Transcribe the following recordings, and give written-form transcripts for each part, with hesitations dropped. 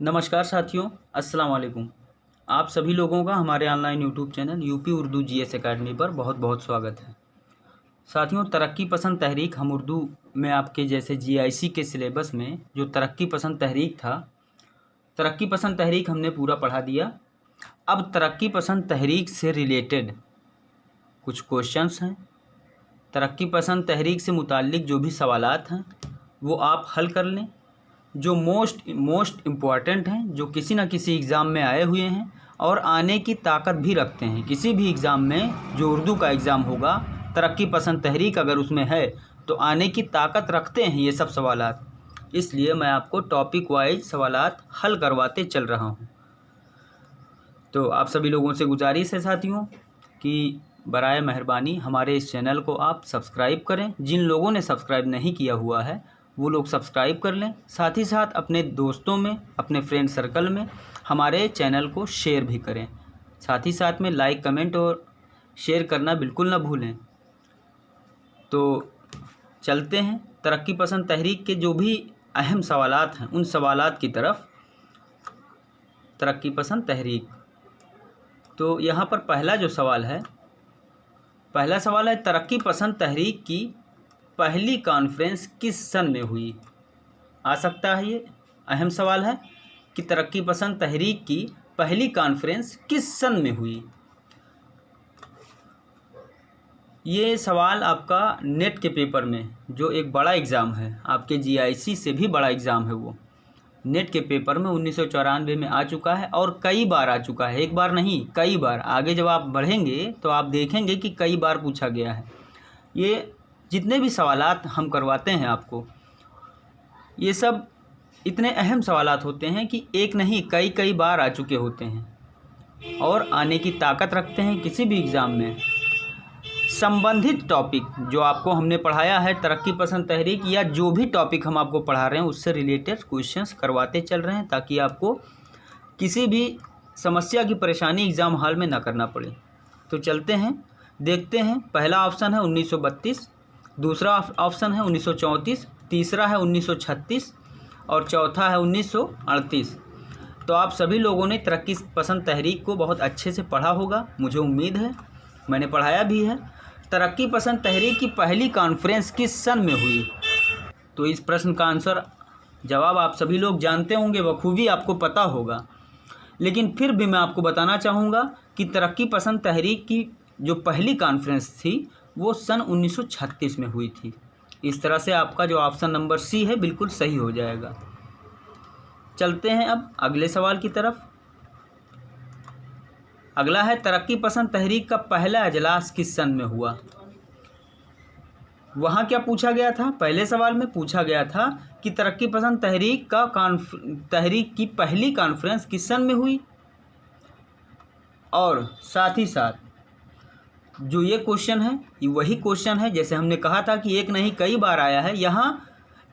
नमस्कार साथियों, अस्सलाम वालेकुम। आप सभी लोगों का हमारे online YouTube channel UP Urdu GS academy पर बहुत बहुत स्वागत है। साथियों, तरक्की पसंद तहरीक हम उर्दू में आपके जैसे जीआईसी के सिलेबस में जो तरक्की पसंद तहरीक था, तरक्की पसंद तहरीक हमने पूरा पढ़ा दिया। अब तरक्की पसंद तहरीक से रिलेटेड कुछ क्वेश्चंस हैं। तरक्की पसंद तहरीक से मुताल्लिक जो भी सवालात हैं वो आप हल कर लें, जो मोस्ट इम्पॉर्टेंट हैं, जो किसी न किसी एग्ज़ाम में आए हुए हैं और आने की ताकत भी रखते हैं। किसी भी एग्ज़ाम में जो उर्दू का एग्ज़ाम होगा, तरक्की पसंद तहरीक अगर उसमें है तो आने की ताकत रखते हैं ये सब सवालात। इसलिए मैं आपको टॉपिक वाइज सवालात हल करवाते चल रहा हूँ। तो आप सभी लोगों से गुजारिश है साथियों कि बराए मेहरबानी हमारे इस चैनल को आप सब्सक्राइब करें। जिन लोगों ने सब्सक्राइब नहीं किया हुआ है वो लोग सब्सक्राइब कर लें। साथ ही साथ अपने दोस्तों में, अपने फ्रेंड सर्कल में हमारे चैनल को शेयर भी करें। साथ ही साथ में लाइक, कमेंट और शेयर करना बिल्कुल ना भूलें। तो चलते हैं तरक्की पसंद तहरीक के जो भी अहम सवालात हैं उन सवालात की तरफ। तरक्की पसंद तहरीक, तो यहाँ पर पहला जो सवाल है, पहला सवाल है तरक्की पसंद तहरीक की पहली कॉन्फ्रेंस किस सन में हुई। आ सकता है ये अहम सवाल है कि तरक्की पसंद तहरीक की पहली कॉन्फ्रेंस किस सन में हुई। ये सवाल आपका नेट के पेपर में, जो एक बड़ा एग्ज़ाम है, आपके जीआईसी से भी बड़ा एग्ज़ाम है, वो नेट के पेपर में 1994 में आ चुका है और कई बार आ चुका है। एक बार नहीं, कई बार। आगे जब आप बढ़ेंगे तो आप देखेंगे कि कई बार पूछा गया है। ये जितने भी सवालात हम करवाते हैं आपको, ये सब इतने अहम सवालात होते हैं कि एक नहीं कई बार आ चुके होते हैं और आने की ताकत रखते हैं। किसी भी एग्ज़ाम में संबंधित टॉपिक जो आपको हमने पढ़ाया है, तरक्की पसंद तहरीक, या जो भी टॉपिक हम आपको पढ़ा रहे हैं उससे रिलेटेड क्वेश्चंस करवाते चल रहे हैं ताकि आपको किसी भी समस्या की परेशानी एग्ज़ाम हॉल में ना करना पड़े। तो चलते हैं, देखते हैं। पहला ऑप्शन है 1932, दूसरा ऑप्शन है 1934, तीसरा है 1936 और चौथा है 1938। तो आप सभी लोगों ने तरक्की पसंद तहरीक को बहुत अच्छे से पढ़ा होगा, मुझे उम्मीद है, मैंने पढ़ाया भी है। तरक्की पसंद तहरीक की पहली कॉन्फ्रेंस किस सन में हुई? तो इस प्रश्न का आंसर, जवाब आप सभी लोग जानते होंगे, बखूबी आपको पता होगा, लेकिन फिर भी मैं आपको बताना चाहूँगा कि तरक्की पसंद तहरीक की जो पहली कॉन्फ्रेंस थी वो सन 1936 में हुई थी। इस तरह से आपका जो ऑप्शन नंबर सी है बिल्कुल सही हो जाएगा। चलते हैं अब अगले सवाल की तरफ। अगला है तरक्की पसंद तहरीक का पहला इजलास किस सन में हुआ। वहाँ क्या पूछा गया था? पहले सवाल में पूछा गया था कि तरक्की पसंद तहरीक की पहली कॉन्फ्रेंस किस सन में हुई, और साथ ही साथ जो ये क्वेश्चन है ये वही क्वेश्चन है, जैसे हमने कहा था कि एक नहीं कई बार आया है। यहाँ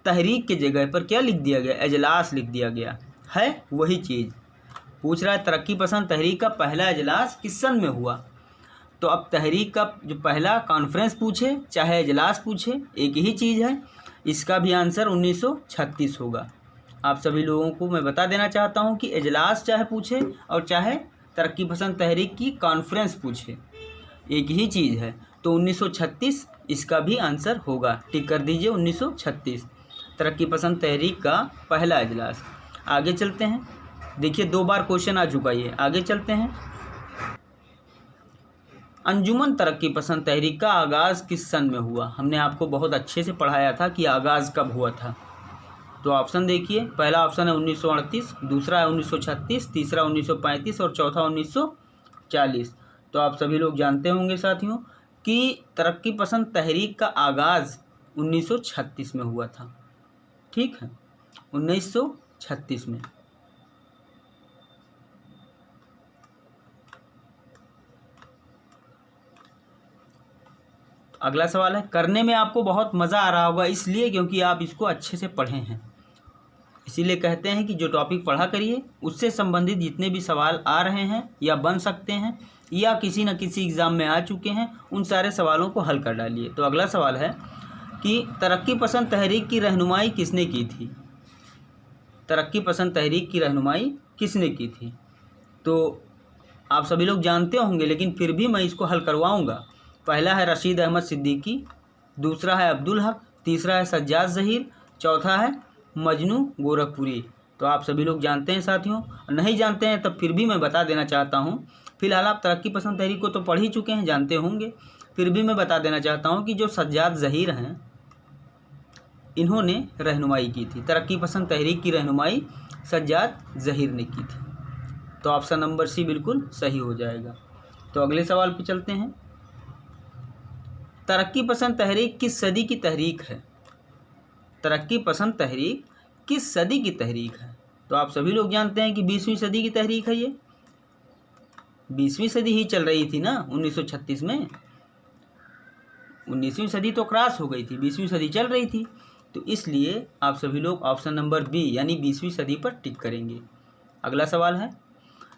तहरीक के जगह पर क्या लिख दिया गया? इजलास लिख दिया गया है। वही चीज़ पूछ रहा है, तरक्की पसंद तहरीक का पहला इजलास किस सन में हुआ। तो अब तहरीक का जो पहला कॉन्फ्रेंस पूछे चाहे इजलास पूछे, एक ही चीज़ है। इसका भी आंसर 1936 होगा। आप सभी लोगों को मैं बता देना चाहता हूँ कि इजलास चाहे पूछे और चाहे तरक्की पसंद तहरीक की कॉन्फ्रेंस पूछे, एक ही चीज़ है। तो 1936 इसका भी आंसर होगा। टिक कर दीजिए 1936, तरक्की पसंद तहरीक का पहला इजलास। आगे चलते हैं, देखिए 2 बार क्वेश्चन आ चुका है। आगे चलते हैं। अंजुमन तरक्की पसंद तहरीक का आगाज़ किस सन में हुआ। हमने आपको बहुत अच्छे से पढ़ाया था कि आगाज़ कब हुआ था। तो ऑप्शन देखिए, पहला ऑप्शन है 1938, दूसरा है 1936, तीसरा 1935 और चौथा 1940। तो आप सभी लोग जानते होंगे साथियों कि तरक्की पसंद तहरीक का आगाज़ 1936 में हुआ था। ठीक है, 1936 में। अगला सवाल है, करने में आपको बहुत मज़ा आ रहा होगा, इसलिए क्योंकि आप इसको अच्छे से पढ़े हैं। इसीलिए कहते हैं कि जो टॉपिक पढ़ा करिए उससे संबंधित जितने भी सवाल आ रहे हैं या बन सकते हैं या किसी न किसी एग्ज़ाम में आ चुके हैं, उन सारे सवालों को हल कर डालिए। तो अगला सवाल है कि तरक्की पसंद तहरीक की रहनुमाई किसने की थी। तरक्की पसंद तहरीक की रहनुमाई किसने की थी? तो आप सभी लोग जानते होंगे, लेकिन फिर भी मैं इसको हल करवाऊंगा। पहला है रशीद अहमद सिद्दीकी, दूसरा है अब्दुल हक, तीसरा है सज्जाद ज़हीर, चौथा है मजनू गोरखपुरी। तो आप सभी लोग जानते हैं साथियों, नहीं जानते हैं तब फिर भी मैं बता देना चाहता हूँ। फिलहाल आप तरक्की पसंद तहरीक को तो पढ़ ही चुके हैं, जानते होंगे, फिर भी मैं बता देना चाहता हूँ कि जो सज्जाद ज़हीर हैं इन्होंने रहनुमाई की थी। तरक्की पसंद तहरीक की रहनुमाई सज्जाद ज़हीर ने की थी। तो ऑप्शन नंबर सी बिल्कुल सही हो जाएगा। तो अगले सवाल पे चलते हैं। तरक्की पसंद तहरीक किस सदी की तहरीक है? तरक्की पसंद तहरीक किस सदी की तहरीक है? तो आप सभी लोग जानते हैं कि 20वीं सदी की तहरीक है ये। 20वीं सदी ही चल रही थी ना 1936 में। 19वीं सदी तो क्रॉस हो गई थी, 20वीं सदी चल रही थी। तो इसलिए आप सभी लोग ऑप्शन नंबर बी यानी 20वीं सदी पर टिक करेंगे। अगला सवाल है,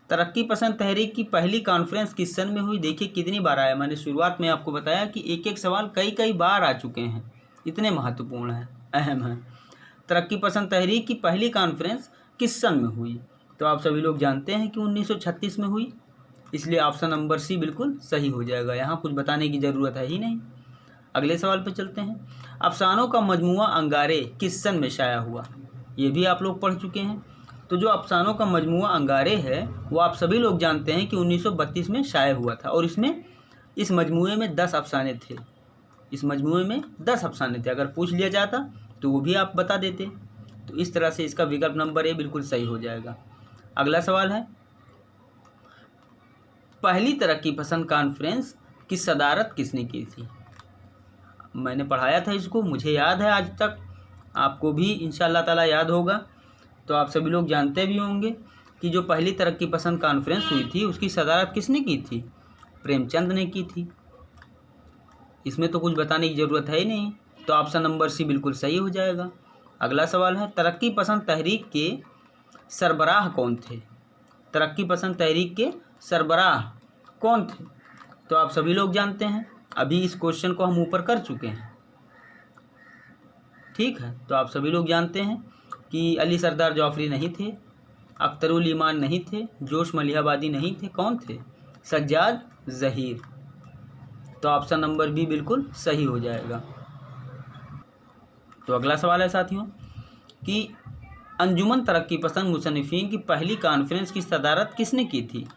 तरक्की पसंद तहरीक की पहली कॉन्फ्रेंस किस सन में हुई? देखिए कितनी बार आया, मैंने शुरुआत में आपको बताया कि एक एक सवाल कई कई बार आ चुके हैं, इतने महत्वपूर्ण हैं, अहम हैं। तरक्की पसंद तहरीक की पहली कॉन्फ्रेंस किस सन में हुई? तो आप सभी लोग जानते हैं कि 1936 में हुई, इसलिए ऑप्शन नंबर सी बिल्कुल सही हो जाएगा। यहाँ कुछ बताने की ज़रूरत है ही नहीं। अगले सवाल पर चलते हैं। अफसानों का मजमूआ अंगारे किस सन में शाया हुआ? ये भी आप लोग पढ़ चुके हैं। तो जो अफसानों का मजमूआ अंगारे है वो आप सभी लोग जानते हैं कि 1932 में शाया हुआ था, और इस मजमूए में 10 अफसाने थे। इस मजमूए में 10 अफसाने थे। अगर पूछ लिया जाता तो वो भी आप बता देते। तो इस तरह से इसका विकल्प नंबर ए बिल्कुल सही हो जाएगा। अगला सवाल है, पहली तरक्की पसंद कॉन्फ्रेंस की सदारत किसने की थी? मैंने पढ़ाया था इसको, मुझे याद है आज तक, आपको भी इंशाअल्लाह ताला याद होगा। तो आप सभी लोग जानते भी होंगे कि जो पहली तरक्की पसंद कॉन्फ्रेंस हुई थी उसकी सदारत किसने की थी? प्रेमचंद ने की थी। इसमें तो कुछ बताने की ज़रूरत है ही नहीं। तो ऑप्शन नंबर सी बिल्कुल सही हो जाएगा। अगला सवाल है, तरक्की पसंद तहरीक के सरबराह कौन थे? तरक्की पसंद तहरीक के सरबराह कौन थे? तो आप सभी लोग जानते हैं, अभी इस क्वेश्चन को हम ऊपर कर चुके हैं, ठीक है। तो आप सभी लोग जानते हैं कि अली सरदार जौफरी नहीं थे, अख्तरुल ईमान नहीं थे, जोश मलिहाबादी नहीं थे, कौन थे? सज्जाद ज़हीर। तो ऑप्शन नंबर बी बिल्कुल सही हो जाएगा। तो अगला सवाल है साथियों कि अंजुमन तरक्की पसंद मुसन्निफीन की पहली कॉन्फ्रेंस की सदारत किसने की थी?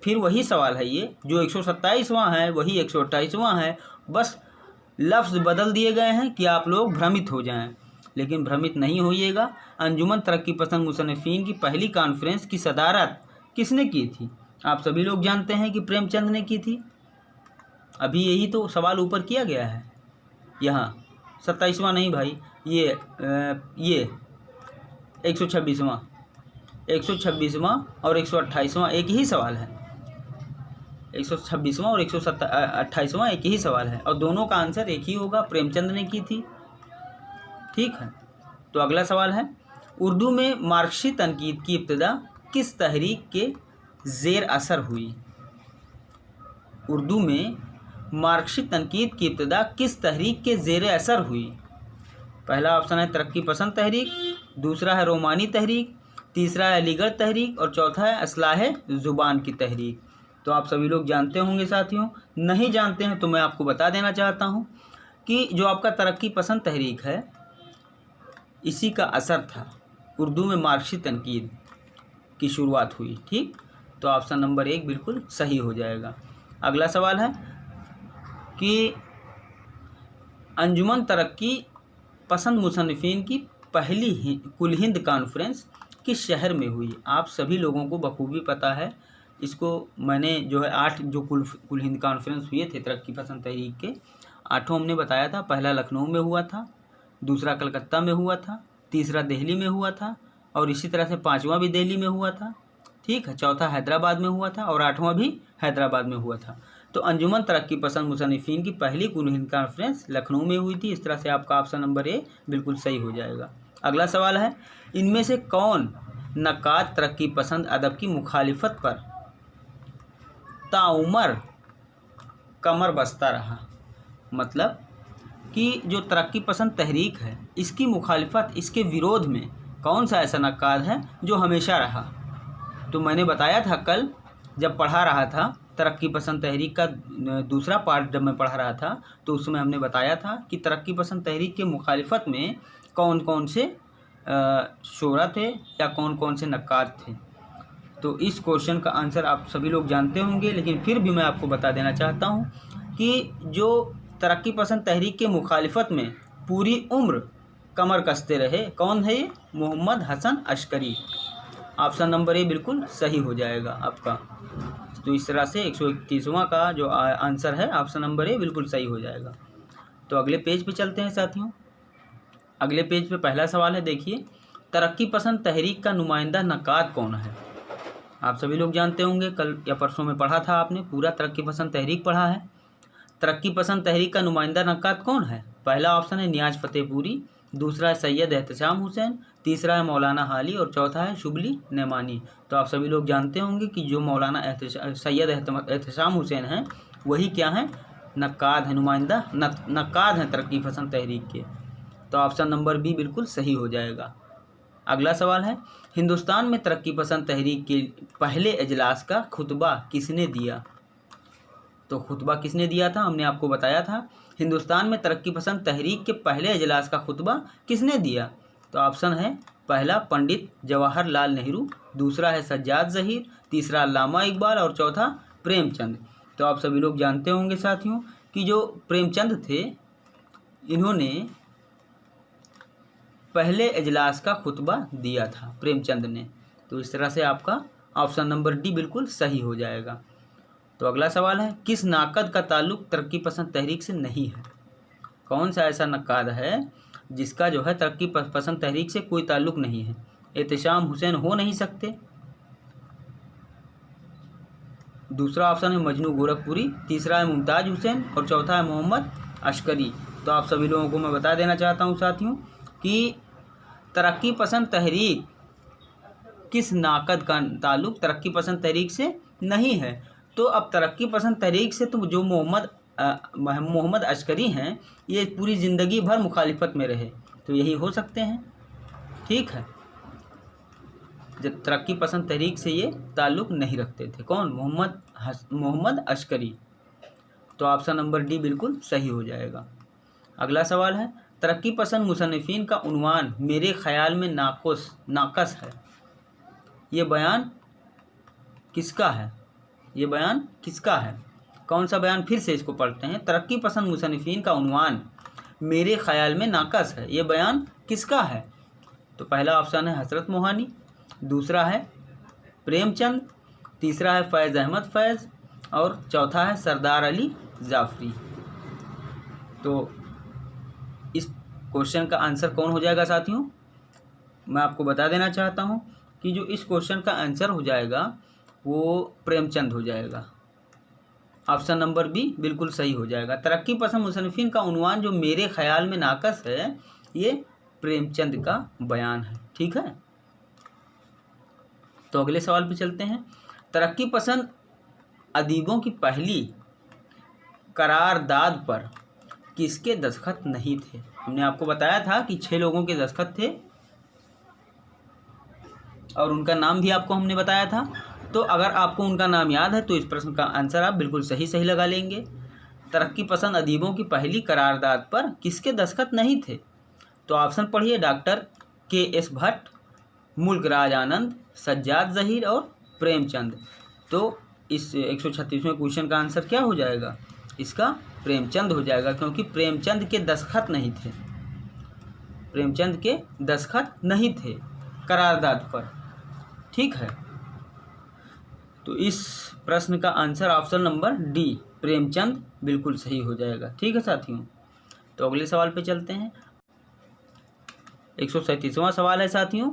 फिर वही सवाल है, ये जो 127वां है वही 128वां है, बस लफ्ज़ बदल दिए गए हैं कि आप लोग भ्रमित हो जाएं, लेकिन भ्रमित नहीं होइएगा। अंजुमन तरक्की पसंद मुसन्निफीन की पहली कॉन्फ्रेंस की सदारत किसने की थी? आप सभी लोग जानते हैं कि प्रेमचंद ने की थी। अभी यही तो सवाल ऊपर किया गया है। यहाँ 27वां नहीं भाई, ये 126वां और 128वां एक ही सवाल है। 126वां और 128वां एक ही सवाल है, और दोनों का आंसर एक ही होगा, प्रेमचंद ने की थी, ठीक है। तो अगला सवाल है, उर्दू में मार्क्सी तनकीद की इब्तिदा किस तहरीक के ज़ेर असर हुई? उर्दू में मार्क्सी तनकीद की इब्तिदा किस तहरीक के ज़ेर असर हुई? पहला ऑप्शन है तरक्की पसंद तहरीक, दूसरा है रोमानी तहरीक, तीसरा है अलीगढ़ तहरीक, और चौथा है असलाह ज़ुबान की तहरीक। तो आप सभी लोग जानते होंगे साथियों, नहीं जानते हैं तो मैं आपको बता देना चाहता हूं कि जो आपका तरक्की पसंद तहरीक है इसी का असर था, उर्दू में मार्क्सी तनकीद की शुरुआत हुई, ठीक। तो ऑप्शन नंबर 1 बिल्कुल सही हो जाएगा। अगला सवाल है कि अंजुमन तरक्की पसंद मुसन्निफीन की पहली कुल हिंद कॉन्फ्रेंस किस शहर में हुई? आप सभी लोगों को बखूबी पता है, इसको मैंने जो है 8 जो कुल हिंद कॉन्फ्रेंस हुए थे तरक्की पसंद तहरीक के, 8 हमने बताया था। पहला लखनऊ में हुआ था, दूसरा कलकत्ता में हुआ था, तीसरा दिल्ली में हुआ था, और इसी तरह से 5वां भी दिल्ली में हुआ था, ठीक है। चौथा हैदराबाद में हुआ था, और 8वां भी हैदराबाद में हुआ था। तो अंजुमन तरक्की पसंद मुसन्निफीन की पहली कुल हिंद कॉन्फ्रेंस लखनऊ में हुई थी। इस तरह से आपका ऑप्शन नंबर ए बिल्कुल सही हो जाएगा। अगला सवाल है, इनमें से कौन नक्काद तरक्की पसंद अदब की मुखालिफत पर ताउमर कमर बस्ता रहा? मतलब कि जो तरक्की पसंद तहरीक है इसकी मुखालिफत, इसके विरोध में कौन सा ऐसा नक्काद है जो हमेशा रहा? तो मैंने बताया था कल जब पढ़ा रहा था तरक्की पसंद तहरीक का दूसरा पार्ट जब मैं पढ़ रहा था, तो उसमें हमने बताया था कि तरक्की पसंद तहरीक के मुखालिफत में कौन कौन से शोरा थे या कौन कौन से नक्काद थे। तो इस क्वेश्चन का आंसर आप सभी लोग जानते होंगे, लेकिन फिर भी मैं आपको बता देना चाहता हूँ कि जो तरक्की पसंद तहरीक के मुखालिफत में पूरी उम्र कमर कसते रहे, कौन है ये? Mohammad Hasan Askari. Option number A बिल्कुल सही हो जाएगा आपका। तो इस तरह से 131वां का जो आंसर है ऑप्शन नंबर ए बिल्कुल सही हो जाएगा। तो अगले पेज पे चलते हैं साथियों। अगले पेज पे पहला सवाल है, देखिए, तरक्की पसंद तहरीक का नुमाइंदा नक्काद कौन है? आप सभी लोग जानते होंगे, कल या परसों में पढ़ा था आपने, पूरा तरक्की पसंद तहरीक पढ़ा है। तरक्की पसंद तहरीक का नुमाइंदा नक्काद कौन है? पहला ऑप्शन है नियाज फतेहपुरी, दूसरा है सैयद एहतशाम हुसैन, तीसरा है मौलाना हाली और चौथा है शुबली नेमानी। तो आप सभी लोग जानते होंगे कि जो मौलाना सैयद एहतशाम हुसैन हैं वही क्या हैं? नक्काद हैं, नुमाइंदा नक्काद हैं तरक्की पसंद तहरीक के। तो ऑप्शन नंबर बी बिल्कुल सही हो जाएगा। अगला सवाल है, हिंदुस्तान में तरक्की पसंद तहरीक के पहले इजलास का खुतबा किसने दिया? तो खुतबा किसने दिया था? हमने आपको बताया था हिंदुस्तान में तरक्की पसंद तहरीक के पहले इजलास का खुतबा किसने दिया? तो ऑप्शन है पहला पंडित जवाहरलाल नेहरू, दूसरा है सज्जाद ज़हीर, तीसरा अल्लामा इकबाल और चौथा प्रेमचंद। तो आप सभी लोग जानते होंगे साथियों कि जो प्रेमचंद थे इन्होंने पहले इजलास का खुतबा दिया था, प्रेमचंद ने। तो इस तरह से आपका ऑप्शन नंबर डी बिल्कुल सही हो जाएगा। तो अगला सवाल है, किस नाकद का ताल्लुक तरक्की पसंद तहरीक से नहीं है? कौन सा ऐसा नक्काद है जिसका जो है तरक्की पसंद तहरीक से कोई ताल्लुक नहीं है? एहतशाम हुसैन हो नहीं सकते, दूसरा ऑप्शन है मजनू गोरखपुरी, तीसरा है मुमताज़ हुसैन और चौथा है मोहम्मद अश्करी। तो आप सभी लोगों को मैं बता देना चाहता हूँ साथियों कि तरक्की पसंद तहरीक किस नाकद का ताल्लुक तरक्की पसंद तहरीक से नहीं है। तो अब तरक्की पसंद तहरीक से तो जो मोहम्मद अश्करी हैं ये पूरी ज़िंदगी भर मुखालिफत में रहे, तो यही हो सकते हैं। ठीक है, जब तरक्की पसंद तहरीक से ये ताल्लुक़ नहीं रखते थे। कौन? मोहम्मद अश्करी। तो ऑप्शन नंबर डी बिल्कुल सही हो जाएगा। अगला सवाल है, तरक्की पसंद मुसन्निफ़ीन का उन्वान मेरे ख़याल में नाकस है, ये बयान किसका है? ये बयान किसका है? कौन सा बयान? फिर से इसको पढ़ते हैं। तरक्की पसंद मुसन्निफ़ीन का उन्वान मेरे ख़याल में नाकस है, ये बयान किसका है? तो पहला ऑप्शन है हज़रत मोहानी, दूसरा है प्रेमचंद, तीसरा है फैज़ अहमद फैज़ और चौथा है सरदार अली जाफ़री। तो इस क्वेश्चन का आंसर कौन हो जाएगा साथियों? मैं आपको बता देना चाहता हूँ कि जो इस क्वेश्चन का आंसर हो जाएगा वो प्रेमचंद हो जाएगा। ऑप्शन नंबर बी बिल्कुल सही हो जाएगा। तरक्की पसंद मुसन्निफ़ीन का उन्वान जो मेरे ख़याल में नाकस है, ये प्रेमचंद का बयान है। ठीक है, तो अगले सवाल पे चलते हैं। तरक्की पसंद अदीबों की पहली करारदाद पर किसके दस्तखत नहीं थे? हमने आपको बताया था कि 6 लोगों के दस्तखत थे और उनका नाम भी आपको हमने बताया था। तो अगर आपको उनका नाम याद है तो इस प्रश्न का आंसर आप बिल्कुल सही लगा लेंगे। तरक्की पसंद अदीबों की पहली करारदाद पर किसके दस्तखत नहीं थे? तो ऑप्शन पढ़िए, डॉक्टर के.एस. भट्ट, मुल्क राज आनंद, सज्जाद ज़हीर और प्रेमचंद। तो इस 136वें क्वेश्चन का आंसर क्या हो जाएगा? इसका प्रेमचंद हो जाएगा, क्योंकि प्रेमचंद के दस्तखत नहीं थे, प्रेमचंद के दस्तखत नहीं थे करारदाद पर। ठीक है, तो इस प्रश्न का answer option number D Premchand बिल्कुल सही हो जाएगा। ठीक है साथियों, तो अगले सवाल पे चलते हैं। 137वां सवाल है साथियों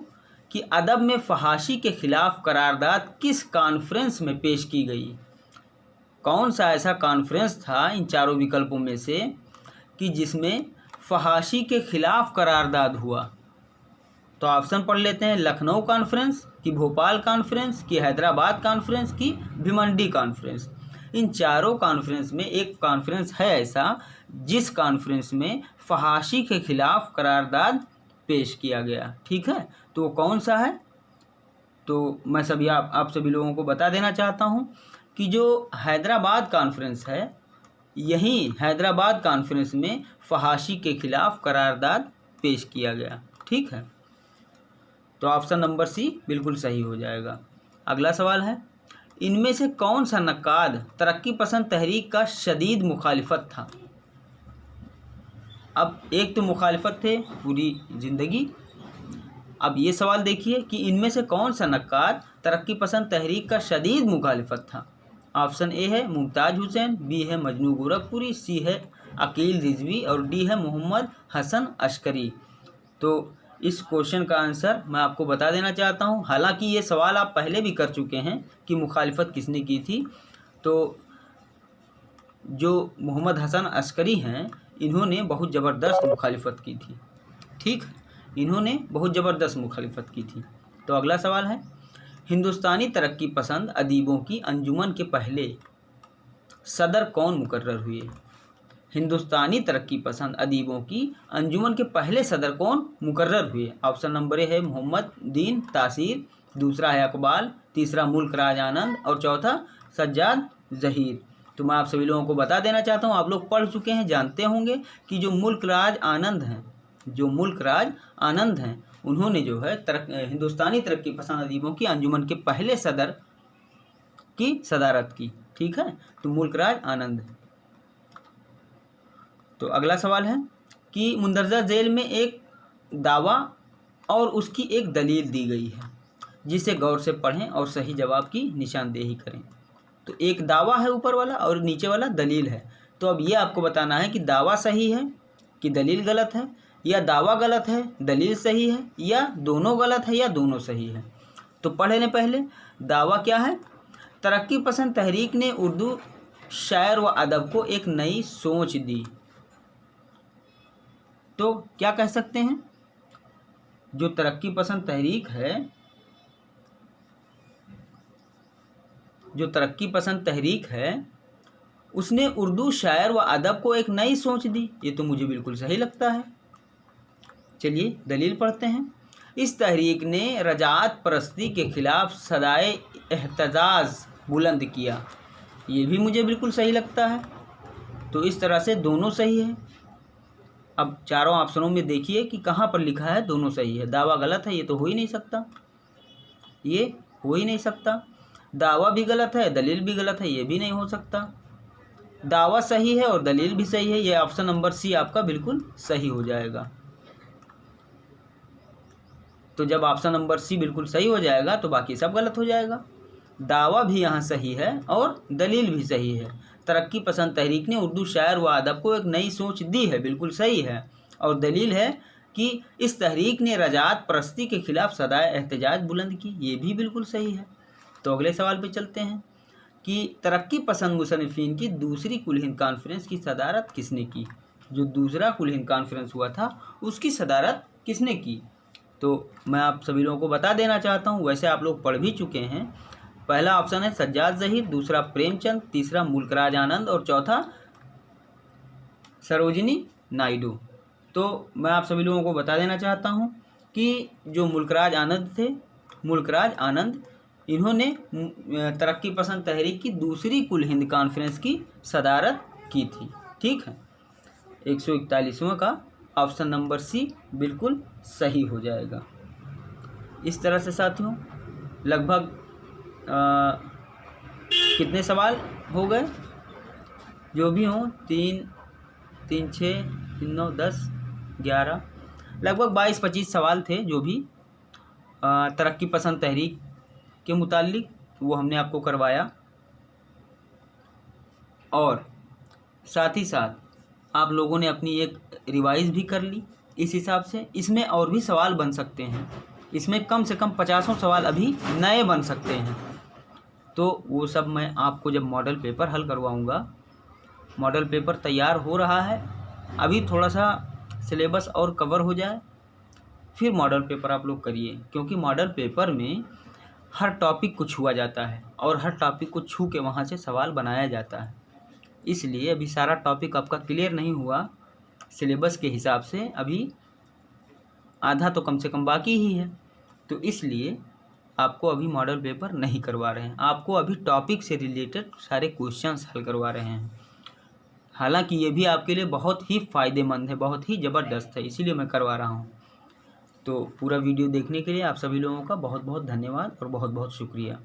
कि अदब में फहाशी के खिलाफ करारदाद किस कॉन्फ्रेंस में पेश की गई? कौन सा ऐसा कॉन्फ्रेंस था इन चारों विकल्पों में से कि जिसमें फहाशी के खिलाफ करारदाद हुआ? तो ऑप्शन पढ़ लेते हैं, लखनऊ कॉन्फ्रेंस की, भोपाल कॉन्फ्रेंस की, हैदराबाद कॉन्फ्रेंस की, भिवंडी कॉन्फ्रेंस। इन चारों कॉन्फ्रेंस में एक कॉन्फ्रेंस है ऐसा जिस कॉन्फ्रेंस में फहाशी के खिलाफ करारदाद पेश किया गया। ठीक है, तो वो कौन सा है? तो मैं आप सभी लोगों को बता देना चाहता हूँ कि जो हैदराबाद कॉन्फ्रेंस है, यही हैदराबाद कॉन्फ्रेंस में फहाशी के खिलाफ करारदाद पेश किया गया। ठीक है, तो ऑप्शन नंबर सी बिल्कुल सही हो जाएगा। अगला सवाल है, इनमें से कौन सा नक्काद तरक्की पसंद तहरीक का शदीद मुखालिफत था? अब एक तो मुखालिफत थे पूरी ज़िंदगी। अब ये सवाल देखिए कि इनमें से कौन सा नक्काद तरक्की पसंद तहरीक का शदीद मुखालिफत था। ऑप्शन ए है मुमताज़ हुसैन, बी है मजनू गोरखपुरी, सी है अकील रिजवी और डी है मोहम्मद हसन अश्करी। तो इस क्वेश्चन का आंसर मैं आपको बता देना चाहता हूं। हालांकि ये सवाल आप पहले भी कर चुके हैं कि मुखालिफत किसने की थी। तो जो मोहम्मद हसन अश्करी हैं, इन्होंने बहुत ज़बरदस्त मुखालिफत की थी। ठीक, इन्होंने बहुत ज़बरदस्त मुखालिफत की थी। तो अगला सवाल है, हिंदुस्तानी तरक्की पसंद अदीबों की अंजुमन के पहले सदर कौन मुकर्रर हुए? हिंदुस्तानी तरक्की पसंद अदीबों की अंजुमन के पहले सदर कौन मुकर्रर हुए? ऑप्शन नंबर ए है मोहम्मद दीन तासीर, दूसरा है अकबाल, तीसरा मुल्क राज आनंद और चौथा सज्जाद ज़हीर। तो मैं आप सभी लोगों को बता देना चाहता हूँ, आप लोग पढ़ चुके हैं, जानते होंगे कि जो मुल्क राज आनंद हैं, उन्होंने जो है हिंदुस्तानी तरक्की पसंद अदीबों की अंजुमन के पहले सदर की सदारत की। ठीक है, तो मुल्क राज आनंद। तो अगला सवाल है कि मुंदरजा झेल में एक दावा और उसकी एक दलील दी गई है, जिसे गौर से पढ़ें और सही जवाब की निशानदेही करें। तो एक दावा है ऊपर वाला और नीचे वाला दलील है। तो अब ये आपको बताना है कि दावा सही है कि दलील गलत है, या दावा गलत है दलील सही है, या दोनों गलत है या दोनों सही है। तो पढ़ लें पहले। दावा क्या है? तरक्की पसंद तहरीक ने उर्दू शायर व अदब को एक नई सोच दी। तो क्या कह सकते हैं, जो तरक्की पसंद तहरीक है, उसने उर्दू शायर व अदब को एक नई सोच दी। ये तो मुझे बिल्कुल सही लगता है। चलिए दलील पढ़ते हैं। इस तहरीक ने रजात परस्ती के खिलाफ सदाए एहतजाज बुलंद किया। ये भी मुझे बिल्कुल सही लगता है। तो इस तरह से दोनों सही है। अब चारों ऑप्शनों में देखिए कि कहाँ पर लिखा है दोनों सही है। दावा गलत है, ये तो हो ही नहीं सकता, ये हो ही नहीं सकता। दावा भी गलत है, दलील भी गलत है, ये भी नहीं हो सकता। दावा सही है और दलील भी सही है, ये ऑप्शन नंबर सी आपका बिल्कुल सही हो जाएगा। तो जब ऑप्शन नंबर सी बिल्कुल सही हो जाएगा तो बाकी सब गलत हो जाएगा। दावा भी यहाँ सही है और दलील भी सही है। तरक्की पसंद तहरीक ने उर्दू शायर व अदब को एक नई सोच दी है, बिल्कुल सही है। और दलील है कि इस तहरीक ने रजात परस्ती के खिलाफ सदाए एहतजाज बुलंद की, ये भी बिल्कुल सही है। तो अगले सवाल पे चलते हैं कि तरक्की पसंद मुसन्निफीन की दूसरी कुल हिंद कॉन्फ्रेंस की सदारत किसने की? जो दूसरा कुल हिंद कॉन्फ्रेंस हुआ था उसकी सदारत किसने की? तो मैं आप सभी लोगों को बता देना चाहता हूँ, वैसे आप लोग पढ़ भी चुके हैं। पहला ऑप्शन है सज्जाद ज़हीर, दूसरा प्रेमचंद, तीसरा मुल्कराज आनंद और चौथा सरोजिनी नायडू। तो मैं आप सभी लोगों को बता देना चाहता हूँ कि जो मुल्कराज आनंद इन्होंने तरक्की पसंद तहरीक की दूसरी कुल हिंद कॉन्फ्रेंस की सदारत की थी। ठीक है, 141वां का ऑप्शन नंबर सी बिल्कुल सही हो जाएगा। इस तरह से साथियों लगभग कितने सवाल हो गए? जो भी हों, 3, 6, 9, 10, 11, लगभग 22-25 सवाल थे जो भी तरक्की पसंद तहरीक के मुताल्लिक, वो हमने आपको करवाया। और साथ ही साथ आप लोगों ने अपनी एक रिवाइज़ भी कर ली। इस हिसाब से इसमें और भी सवाल बन सकते हैं, इसमें कम से कम 50 सवाल अभी नए बन सकते हैं। तो वो सब मैं आपको जब मॉडल पेपर हल करवाऊँगा, मॉडल पेपर तैयार हो रहा है, अभी थोड़ा सा सिलेबस और कवर हो जाए फिर मॉडल पेपर आप लोग करिए, क्योंकि मॉडल पेपर में हर टॉपिक को छुआ जाता है और हर टॉपिक को छू के वहाँ से सवाल बनाया जाता है। इसलिए अभी सारा टॉपिक आपका क्लियर नहीं हुआ सिलेबस के हिसाब से, अभी आधा तो कम से कम बाकी ही है। तो इसलिए आपको अभी मॉडल पेपर नहीं करवा रहे हैं, आपको अभी टॉपिक से रिलेटेड सारे क्वेश्चंस हल करवा रहे हैं। हालांकि ये भी आपके लिए बहुत ही फ़ायदेमंद है, बहुत ही ज़बरदस्त है, इसीलिए मैं करवा रहा हूँ। तो पूरा वीडियो देखने के लिए आप सभी लोगों का बहुत बहुत धन्यवाद और बहुत बहुत शुक्रिया।